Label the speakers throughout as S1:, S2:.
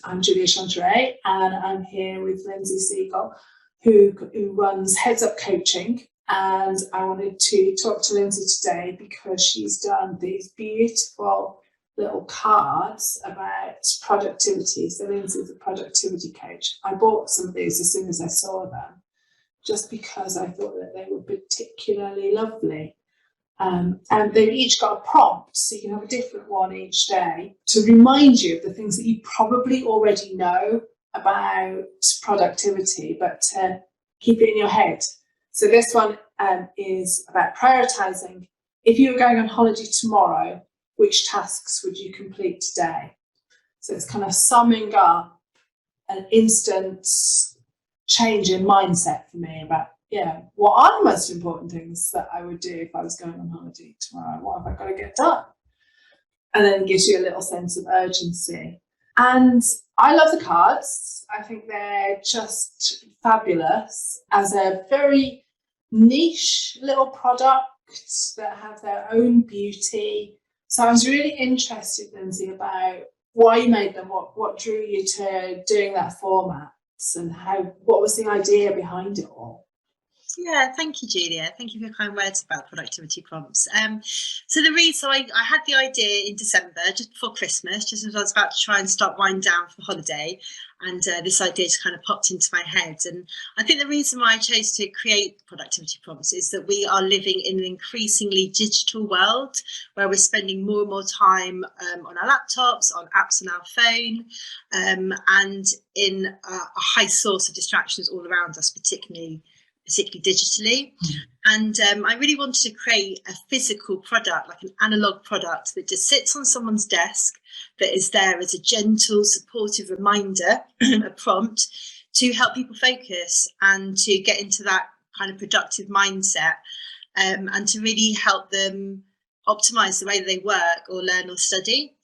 S1: I'm Julia Chanteray, and I'm here with Lyndsey Segal, who runs Heads Up Coaching. And I wanted to talk to Lyndsey today because she's done these beautiful little cards about productivity. So Lyndsey's a productivity coach. I bought some of these as soon as I saw them, just because I thought that they were particularly lovely. And they've each got a prompt, so you can have a different one each day to remind you of the things that you probably already know about productivity, but keep it in your head. So this one is about prioritising. If you were going on holiday tomorrow, which tasks would you complete today? So it's kind of summing up an instant change in mindset for me about, what are the most important things that I would do if I was going on holiday tomorrow? What have I got to get done? And then it gives you a little sense of urgency. And I love the cards. I think they're just fabulous as a very niche little product that have their own beauty. So I was really interested, Lyndsey, about why you made them, what drew you to doing that format, and what was the idea behind it all?
S2: Yeah, thank you, Julia. Thank you for your kind words about productivity prompts. So I had the idea in December, just before Christmas, just as I was about to try and start winding down for holiday, and this idea just kind of popped into my head. And I think the reason why I chose to create productivity prompts is that we are living in an increasingly digital world where we're spending more and more time on our laptops, on apps on our phone, and in a high source of distractions all around us, particularly digitally. And I really wanted to create a physical product, like an analog product that just sits on someone's desk, that is there as a gentle, supportive reminder, a prompt to help people focus and to get into that kind of productive mindset, and to really help them optimize the way that they work or learn or study.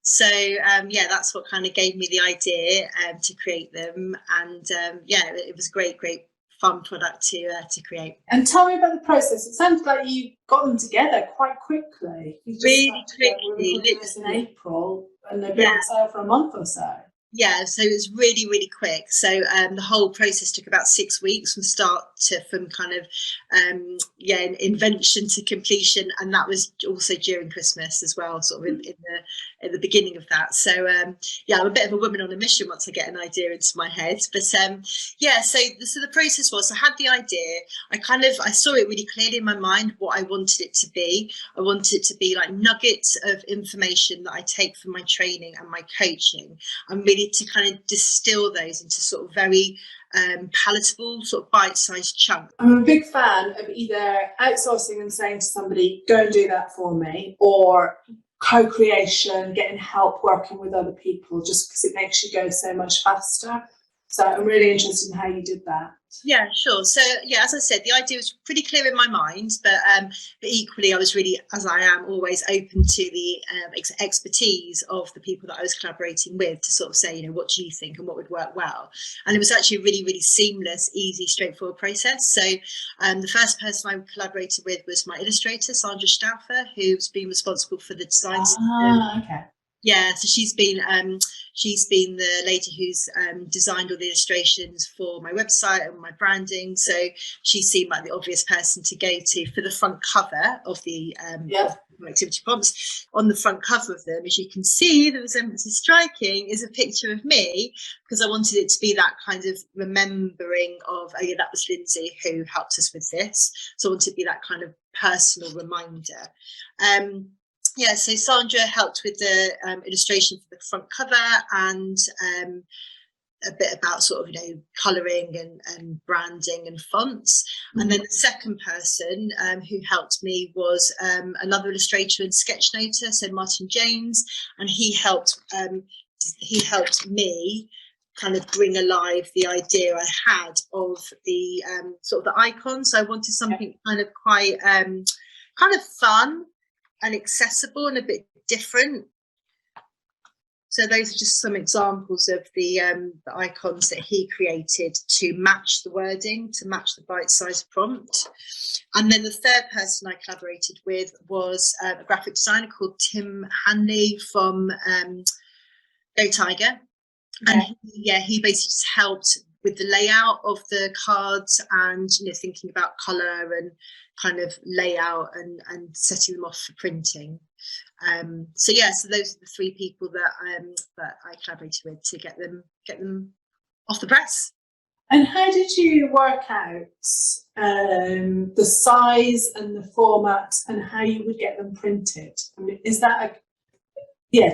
S2: So that's what kind of gave me the idea to create them. And it was great fun product to create.
S1: And tell me about the process. It sounds like you got them together quite quickly. You just
S2: really quickly.
S1: We were recording this in April, and they've been on sale for a month or so.
S2: Yeah, so it was really, really quick. So the whole process took about 6 weeks from kind of invention to completion, and that was also during Christmas as well, sort of in the beginning of that. So I'm a bit of a woman on a mission once I get an idea into my head. But so the process was, I had the idea, I saw it really clearly in my mind what I wanted it to be. I wanted it to be like nuggets of information that I take from my training and my coaching, and really to kind of distill those into sort of very palatable, sort of bite-sized chunks.
S1: I'm a big fan of either outsourcing and saying to somebody, go and do that for me, or co-creation, getting help working with other people, just because it makes you go so much faster. So I'm really interested in how you did that.
S2: Yeah, sure. So as I said, the idea was pretty clear in my mind, but equally I was really, as I am, always open to the expertise of the people that I was collaborating with to sort of say, what do you think and what would work well? And it was actually a really, really seamless, easy, straightforward process. So the first person I collaborated with was my illustrator, Sandra Stauffer, who's been responsible for the design.
S1: Okay.
S2: Yeah, so she's been the lady who's designed all the illustrations for my website and my branding. So she seemed like the obvious person to go to for the front cover of the activity prompts. On the front cover of them, as you can see, the resemblance is striking, is a picture of me, because I wanted it to be that kind of remembering of, that was Lyndsey who helped us with this. So I wanted it to be that kind of personal reminder. So Sandra helped with the illustration for the front cover, and a bit about sort of, colouring and branding and fonts. Mm-hmm. And then the second person who helped me was another illustrator and sketchnoter, so Martin James, and he helped me kind of bring alive the idea I had of the sort of the icon. So I wanted something kind of quite kind of fun and accessible and a bit different. So those are just some examples of the icons that he created to match the wording, to match the bite-sized prompt. And then the third person I collaborated with was a graphic designer called Tim Hanley from Go Tiger. And he basically just helped with the layout of the cards and, you know, thinking about colour and kind of layout and setting them off for printing. So those are the three people that I collaborated with to get them off the press.
S1: And how did you work out the size and the format and how you would get them printed? I mean, is that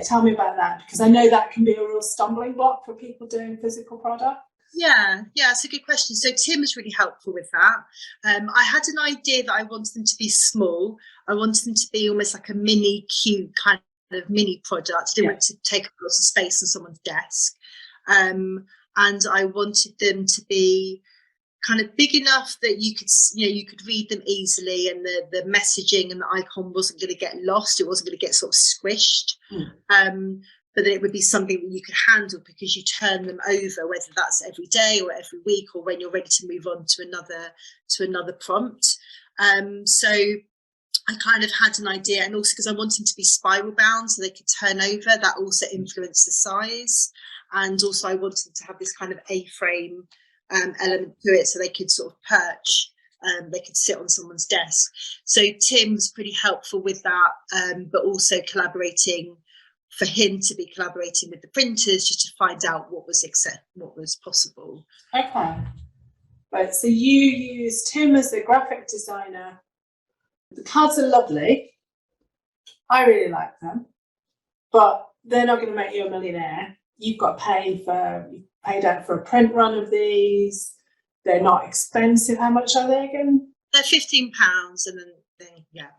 S1: tell me about that, because I know that can be a real stumbling block for people doing physical product.
S2: Yeah, it's a good question. So Tim was really helpful with that. I had an idea that I wanted them to be small. I wanted them to be almost like a mini cute kind of mini product. I didn't want to take up lots of space on someone's desk. And I wanted them to be kind of big enough that you could read them easily, and the messaging and the icon wasn't going to get lost. It wasn't going to get sort of squished. But that it would be something that you could handle because you turn them over, whether that's every day or every week or when you're ready to move on to another prompt. So I kind of had an idea, and also because I wanted them to be spiral bound so they could turn over, that also influenced the size. And also I wanted them to have this kind of A-frame element to it so they could sort of perch. They could sit on someone's desk. So Tim was pretty helpful with that, but also for him to be collaborating with the printers just to find out what was possible.
S1: Okay. Right, so you used Tim as the graphic designer. The cards are lovely. I really like them, but they're not going to make you a millionaire. You've got to you paid out for a print run of these. They're not expensive. How much are they again?
S2: They're £15, and then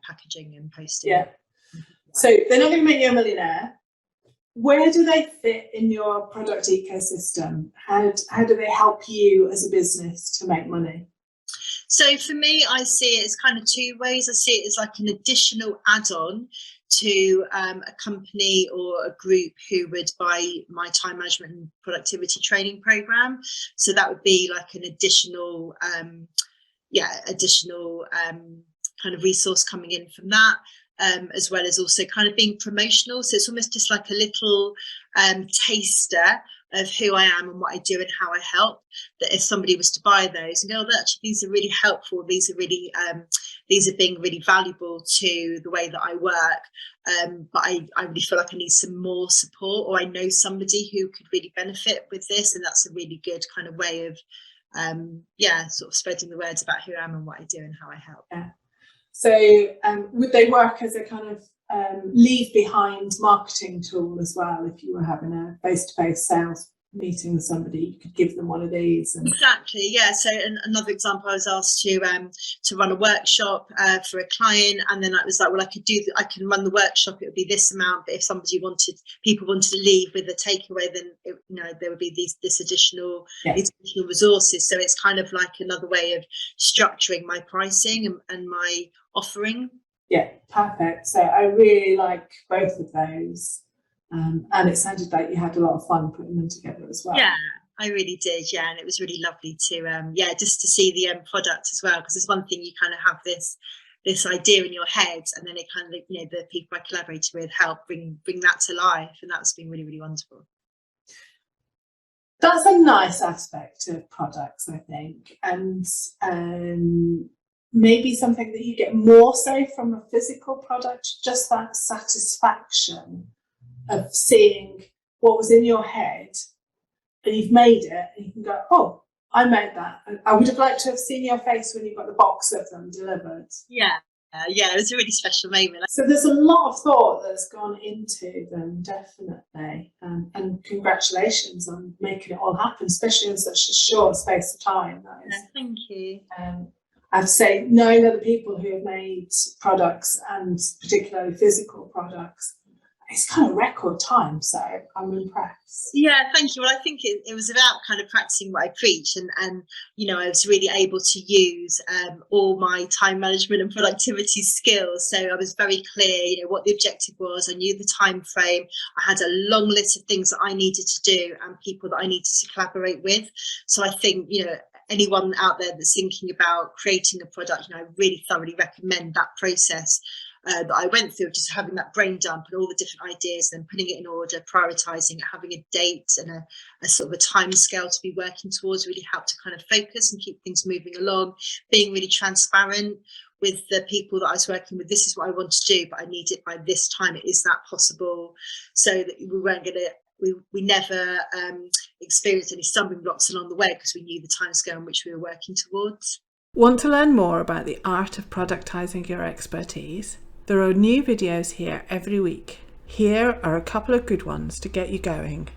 S2: packaging and posting.
S1: Yeah. So they're not going to make you a millionaire. Where do they fit in your product ecosystem? How do they help you as a business to make money?
S2: So for me, I see it as kind of two ways. I see it as like an additional add-on to a company or a group who would buy my time management and productivity training program. So that would be like an additional kind of resource coming in from that. As well as also kind of being promotional. So it's almost just like a little taster of who I am and what I do and how I help, that if somebody was to buy those and go, oh, actually, these are really helpful, these are being really valuable to the way that I work, but I really feel like I need some more support, or I know somebody who could really benefit with this, and that's a really good kind of way of sort of spreading the words about who I am and what I do and how I help.
S1: Yeah. So would they work as a kind of leave behind marketing tool as well? If you were having a face-to-face sales meeting with somebody, you could give them one of these.
S2: Exactly, yeah. So another example, I was asked to run a workshop for a client, and then I was like, well, I can run the workshop, it would be this amount, but if people wanted to leave with a takeaway, then there would be these additional resources. So it's kind of like another way of structuring my pricing and my offering.
S1: Yeah, perfect. So I really like both of those. And it sounded like you had a lot of fun putting them together as well.
S2: Yeah, I really did. Yeah, and it was really lovely to just to see the end product as well, because it's one thing you kind of have this idea in your head, and then it kind of the people I collaborated with help bring that to life, and that's been really, really wonderful.
S1: That's a nice aspect of products, I think, and maybe something that you get more so from a physical product, just that satisfaction of seeing what was in your head and you've made it, and you can go, oh, I made that. And I would have liked to have seen your face when you got the box of them delivered.
S2: Yeah, it was a really special moment.
S1: So there's a lot of thought that's gone into them, definitely. And congratulations on making it all happen, especially in such a short space of time.
S2: Thank you.
S1: I have to say, knowing other people who have made products, and particularly physical products, it's kind of record time, so I'm impressed.
S2: Yeah, thank you. Well, I think it was about kind of practicing what I preach, and I was really able to use all my time management and productivity skills. So I was very clear, what the objective was. I knew the time frame. I had a long list of things that I needed to do and people that I needed to collaborate with. So I think, anyone out there that's thinking about creating a product, I really thoroughly recommend that process. that I went through, just having that brain dump and all the different ideas and putting it in order, prioritising it, having a date and a sort of a time scale to be working towards really helped to kind of focus and keep things moving along, being really transparent with the people that I was working with. This is what I want to do, but I need it by this time. Is that possible? So that we weren't going to, we never experienced any stumbling blocks along the way because we knew the timescale in which we were working towards.
S3: Want to learn more about the art of productising your expertise? There are new videos here every week. Here are a couple of good ones to get you going.